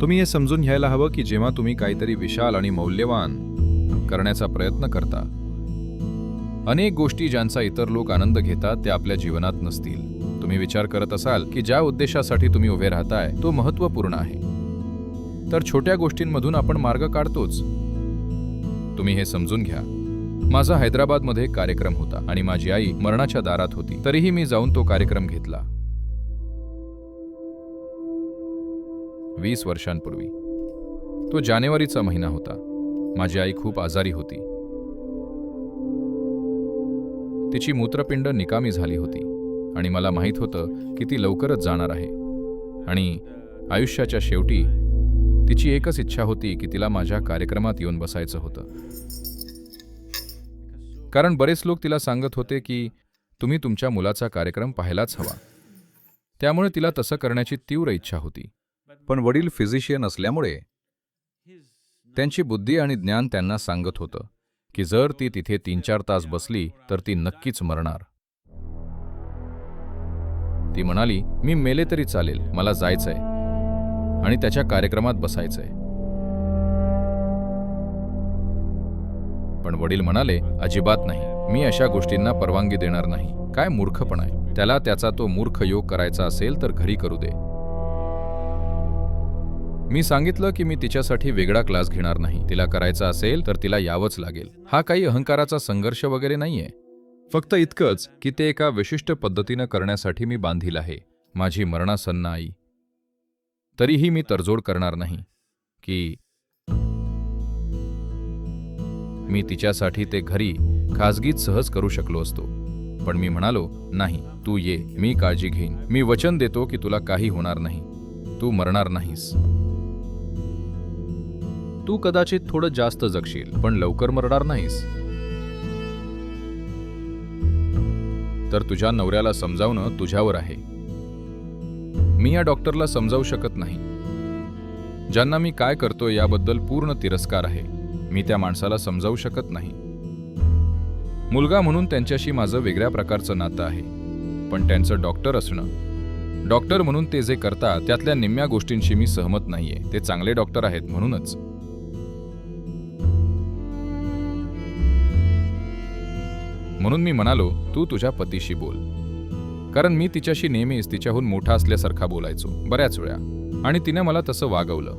तुम्ही हे समजून घ्यायला हवं की जेव्हा तुम्ही काहीतरी विशाल आणि मौल्यवान करण्याचा प्रयत्न करता, अनेक गोष्टी ज्यांचा इतर लोक आनंद घेतात त्या आपल्या जीवनात नसतील. तुम्ही विचार करत असाल की ज्या उद्देशासाठी तुम्ही उभे राहताय तो महत्त्वपूर्ण आहे, तर छोट्या गोष्टींमधून आपण मार्ग काढतोच. तुम्ही हे समजून घ्या. माझा हैदराबादमध्ये एक कार्यक्रम होता आणि माझी आई मरणाच्या दारात होती. तरीही मी जाऊन तो कार्यक्रम घेतला. 20 वर्षांपूर्वी तो जानेवारीचा महिना होता. माझी आई खूप आजारी होती. तिची मूत्रपिंड निकामी झाली होती आणि मला माहीत होतं की ती लवकरच जाणार आहे. आणि आयुष्याच्या शेवटी तिची एकच इच्छा होती की तिला माझ्या कार्यक्रमात येऊन बसायचं होतं. कारण बरेच लोक तिला सांगत होते की तुम्ही तुमच्या मुलाचा कार्यक्रम पाहायलाच हवा. त्यामुळे तिला तसं करण्याची तीव्र इच्छा होती. पण वडील फिजिशियन असल्यामुळे त्यांची बुद्धी आणि ज्ञान त्यांना सांगत होतं की जर ती तिथे 3-4 तास बसली तर ती नक्कीच मरणार. ती म्हणाली, मी मेले तरी चालेल, मला जायचंय आणि त्याच्या कार्यक्रमात बसायचंय. पण वडील म्हणाले, अजिबात नाही, मी अशा गोष्टींना परवानगी देणार नाही. काय मूर्खपणा आहे. त्याला त्याचा तो मूर्ख योग करायचा असेल तर घरी करू दे. मी सांगितलं की मी तिच्यासाठी वेगळा क्लास घेणार नाही. तिला करायचा असेल तर तिला यावंच लागेल. हा काही अहंकाराचा संघर्ष वगैरे नाहीये. फक्त इतकंच की ते एका विशिष्ट पद्धतीनं करण्यासाठी मी बांधील आहे. माझी मरणासन्न आई. तरीही मी तडजोड करणार नाही की मी तिच्यासाठी ते घरी खाजगीत सहज करू शकलो असतो. पण मी म्हणालो, नाही, तू ये, मी काळजी घेईन. मी वचन देतो की तुला काही होणार नाही. तू मरणार नाहीस. तू कदाचित थोडं जास्त जगशील, पण लवकर मरणार नाहीस. तर तुझ्या नवऱ्याला समजावणं तुझ्यावर आहे. मी या डॉक्टरला समजावू शकत नाही. ज्यांना मी काय करतोय याबद्दल पूर्ण तिरस्कार आहे. मी त्या माणसाला समजावू शकत नाही. मुलगा म्हणून त्यांच्याशी माझं वेगळ्या प्रकारचं नातं आहे. पण त्यांचं डॉक्टर असणं, डॉक्टर म्हणून ते जे करतात त्यातल्या निम्म्या गोष्टींशी मी सहमत नाहीये. ते चांगले डॉक्टर आहेत म्हणूनच. म्हणून मी म्हणालो, तू तुझ्या पतीशी बोल. कारण मी तिच्याशी नेहमीच तिच्याहून मोठा असल्यासारखा बोलायचो बऱ्याच वेळा, आणि तिने मला तसं वागवलं.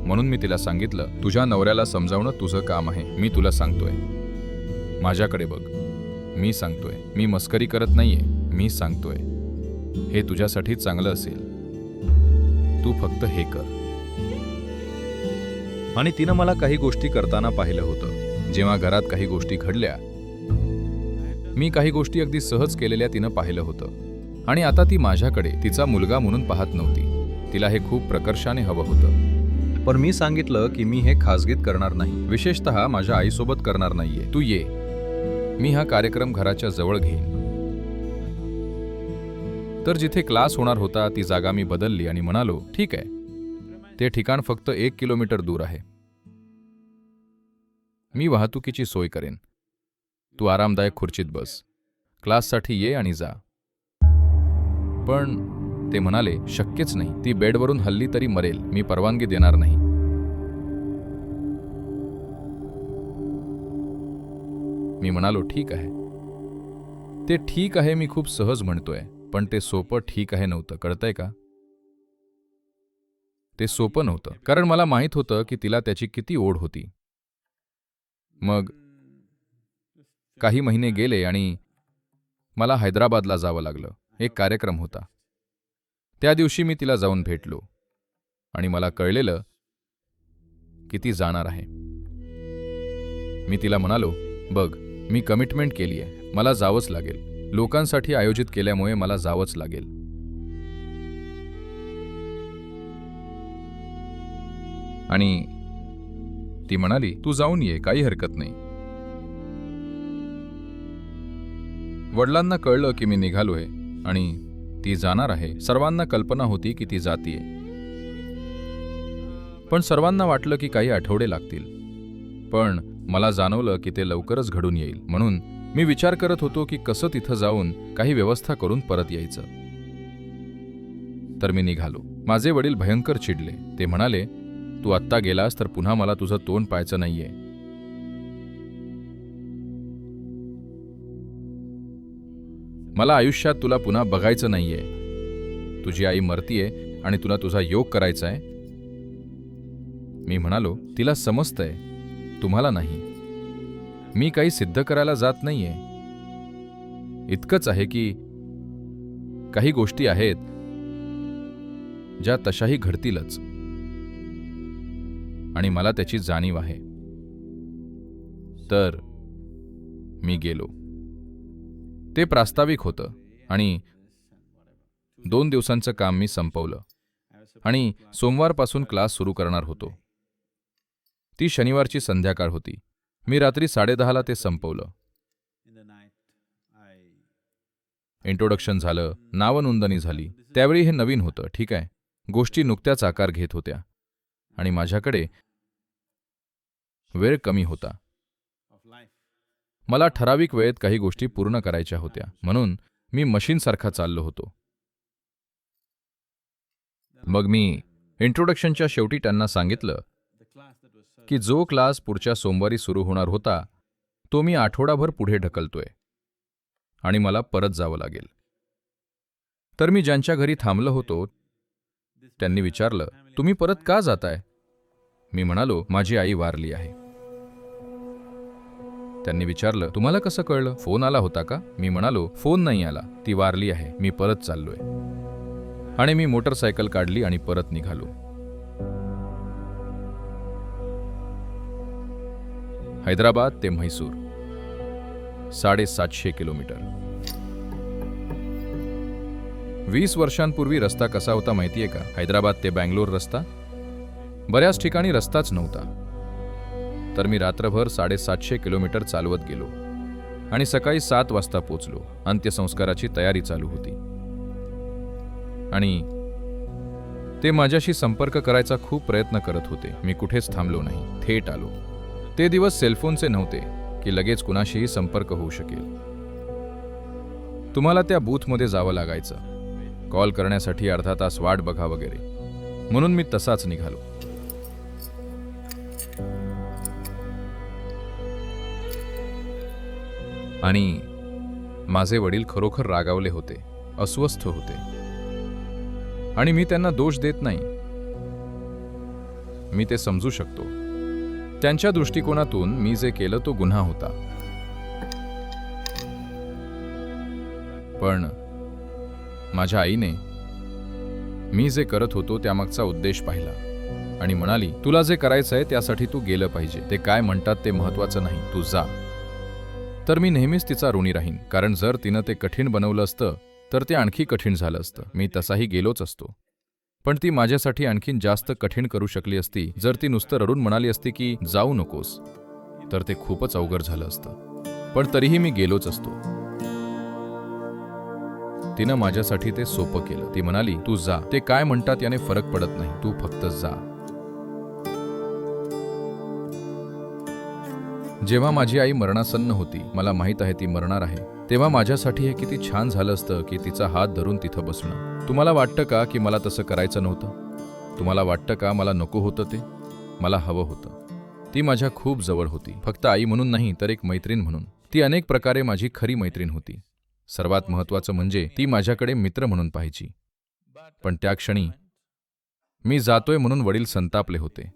म्हणून मी तिला सांगितलं, तुझ्या नवऱ्याला समजावणं तुझं काम आहे. मी तुला सांगतोय, माझ्याकडे बघ. मी सांगतोय, मी मस्करी करत नाहीये. मी सांगतोय, हे तुझ्यासाठी चांगलं असेल. तू फक्त हे कर. आणि तिनं मला काही गोष्टी करताना पाहिलं होतं. जेव्हा घरात काही गोष्टी घडल्या, मी काही गोष्टी अगदी सहज केलेल्या तिनं पाहिलं होतं. आणि आता ती माझ्याकडे तिचा मुलगा म्हणून पाहत नव्हती. तिला हे खूप प्रकर्षाने हवं होतं. पण मी सांगितलं की मी हे खाजगीत करणार नाही. विशेषतः माझ्या आईसोबत करणार नाहीये. तू ये, मी हा कार्यक्रम घराच्या जवळ घेईन. तर जिथे क्लास होणार होता ती जागा मी बदलली आणि म्हणालो, ठीक आहे, ते ठिकाण फक्त 1 किलोमीटर दूर आहे. मी वाहतुकीची सोय करेन. तू आरामदायक खुर्चीत बस. क्लाससाठी ये आणि जा. पण ते म्हणाले, शक्यच नाही. ती बेडवरून हल्ली तरी मरेल. मी परवानगी देणार नाही. मी म्हणालो, ठीक आहे. ते ठीक आहे मी खूप सहज म्हणतोय, पण ते सोपं ठीक आहे नव्हतं. कळतंय का? ते सोपं नव्हतं. कारण मला माहीत होतं की तिला त्याची किती ओढ होती. मग काही महिने गेले आणि मला हैदराबादला जावं लागलं. एक कार्यक्रम होता. त्या दिवशी मी तिला जाऊन भेटलो आणि मला कळलेलं की ती जाणार आहे. मी तिला म्हणालो, बघ, मी कमिटमेंट केली आहे. मला जावंच लागेल. लोकांसाठी आयोजित केल्यामुळे मला जावंच लागेल. आणि ती म्हणाली, तू जाऊन ये, काही हरकत नाही. वडिलांना कळलं की मी निघालोय आणि ती जाणार आहे. सर्वांना कल्पना होती की ती जातीये. पण सर्वांना वाटलं की काही आठवडे लागतील. पण मला जाणवलं की ते लवकरच घडून येईल. म्हणून मी विचार करत होतो की कसं तिथं जाऊन काही व्यवस्था करून परत यायचं. तर मी निघालो. माझे वडील भयंकर चिडले. ते म्हणाले, तू आत्ता गेलास तर पुन्हा मला तुझं तोंड पाहायचं नाहीये. मला आयुष्यात तुला पुन्हा बघायचं नाहीये. तुझी आई मरतीये आणि तुला तुझा योग करायचा आहे. मी म्हणालो, तिला समजतंय, तुम्हाला नाही. मी काही सिद्ध करायला जात नाहीये. इतकंच आहे की काही गोष्टी आहेत ज्या तशाही घडतीलच आणि मला त्याची जाणीव आहे. तर मी गेलो. ते प्रास्ताविक होतं आणि 2 दिवसांचं काम मी संपवलं आणि सोमवारपासून क्लास सुरू करणार होतो. ती शनिवारची संध्याकाळ होती. मी रात्री 10:30ला ते संपवलं. इंट्रोडक्शन झालं, नावनोंदणी झाली. त्यावेळी हे नवीन होतं, ठीक आहे. गोष्टी नुकत्याच आकार घेत होत्या आणि माझ्याकडे वेळ कमी होता. मला ठराविक वेळेत काही गोष्टी पूर्ण करायच्या होत्या, म्हणून मी मशीनसारखा चाललो होतो. मग मी इंट्रोडक्शनच्या शेवटी त्यांना सांगितलं की जो क्लास पुढच्या सोमवारी सुरू होणार होता तो मी आठवडाभर पुढे ढकलतोय आणि मला परत जावं लागेल. तर मी ज्यांच्या घरी थांबलो होतो त्यांनी विचारलं, तुम्ही परत का जाताय? मी म्हणालो, माझी आई वारली आहे. त्यांनी विचारलं, तुम्हाला कसं कळलं? फोन आला होता का? मी म्हणालो, फोन नाही आला, ती वारली आहे, मी परत चाललोय. आणि मी मोटरसायकल काढली आणि परत निघालो. हैदराबाद ते म्हैसूर 750 किलोमीटर. 20 वर्षांपूर्वी रस्ता कसा होता माहितीये का? हैदराबाद ते बँगलोर रस्ता बऱ्याच ठिकाणी रस्ताच नव्हता. तर मी रात्रभर 750 किलोमीटर चालवत गेलो आणि सकाळी 7 वाजता पोचलो. अंत्यसंस्काराची तयारी चालू होती आणि ते माझ्याशी संपर्क करायचा खूप प्रयत्न करत होते. मी कुठेच थांबलो नाही, थेट आलो. ते दिवस सेलफोनचे नव्हते की लगेच कुणाशीही संपर्क होऊ शकेल. तुम्हाला त्या बूथमध्ये जावं लागायचं, कॉल करण्यासाठी अर्धा तास वाट बघा वगैरे. म्हणून मी तसाच निघालो. आणि माझे वडील खरोखर रागावले होते, अस्वस्थ होते. आणि मी त्यांना दोष देत नाही, मी ते समजू शकतो. त्यांच्या दृष्टिकोनातून मी जे केलं तो गुन्हा होता. पण माझ्या आईने मी जे करत होतो त्यामागचा उद्देश पाहिला आणि म्हणाली, तुला जे करायचंय त्यासाठी तू गेलं पाहिजे. ते काय म्हणतात ते महत्वाचं नाही, तू जा. तर मी नेहमीच तिचा ऋणी राहीन, कारण जर तिनं ते कठीण बनवलं असतं तर ते आणखी कठीण झालं असतं. मी तसाही गेलोच असतो. पण ती माझ्यासाठी आणखीन जास्त कठीण करू शकली असती जर ती नुसतं रडून म्हणाली असती की जाऊ नकोस, तर ते खूपच अवघड झालं असतं. पण तरीही मी गेलोच असतो. तिनं माझ्यासाठी ते सोपं केलं. ती म्हणाली, तू जा, ते काय म्हणतात याने फरक पडत नाही, तू फक्त जा. जेव्हा माझी आई मरणासन्न होती, मला माहित आहे ती मरणार आहे, तेव्हा माझ्यासाठी हे किती छान झालं असतं की तिचा हात धरून तिथं बसणं. तुम्हाला वाटतं का की मला तसं करायचं नव्हतं? तुम्हाला वाटतं का मला नको होतं? ते मला हवं होतं. ती माझ्या खूप जवळ होती, फक्त आई म्हणून नाही तर एक मैत्रीण म्हणून. ती अनेक प्रकारे माझी खरी मैत्रीण होती. सर्वात महत्त्वाचं म्हणजे ती माझ्याकडे मित्र म्हणून पाहायची. पण त्या क्षणी मी जातोय म्हणून वडील संतापले होते.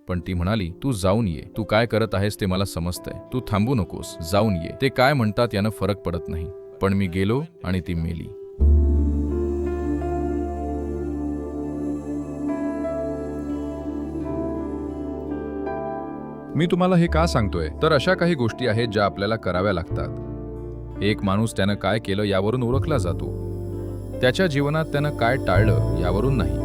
पण ती म्हणाली, तू जाऊन ये, तू काय करत आहेस ते मला समजतंय, तू थांबू नकोस, जाऊन ये, ते काय म्हणतात यानं फरक पडत नाही. पण मी गेलो आणि ती मेली. मी तुम्हाला हे का सांगतोय तर अशा काही गोष्टी आहेत ज्या आपल्याला कराव्या लागतात. एक माणूस त्यानं काय केलं यावरून ओळखला जातो, त्याच्या जीवनात त्यानं काय टाळलं यावरून नाही.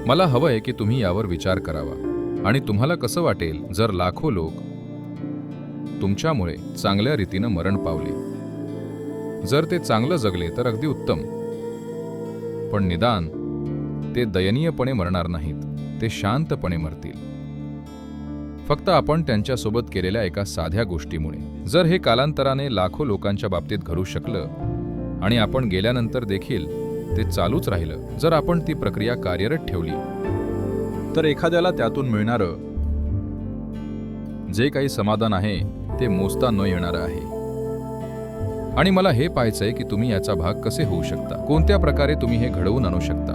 मला हवंय की तुम्ही यावर विचार करावा आणि तुम्हाला कसं वाटेल जर लाखो लोक तुमच्यामुळे चांगल्या रीतीनं मरण पावले. जर ते चांगलं जगले तर अगदी उत्तम, पण निदान ते दयनीयपणे मरणार नाहीत. ते शांतपणे मरतील, फक्त आपण त्यांच्यासोबत केलेल्या एका साध्या गोष्टीमुळे. जर हे कालांतराने लाखो लोकांच्या बाबतीत घडू शकलं आणि आपण गेल्यानंतर देखील ते चालूच राहिलं, जर आपण ती प्रक्रिया कार्यरत ठेवली, तर एखाद्याला त्यातून मिळणारं जे काही समाधान आहे ते मोजता न येणारं आहे. आणि मला हे पाहायचंय की तुम्ही याचा भाग कसे होऊ शकता, कोणत्या प्रकारे तुम्ही हे घडवून आणू शकता.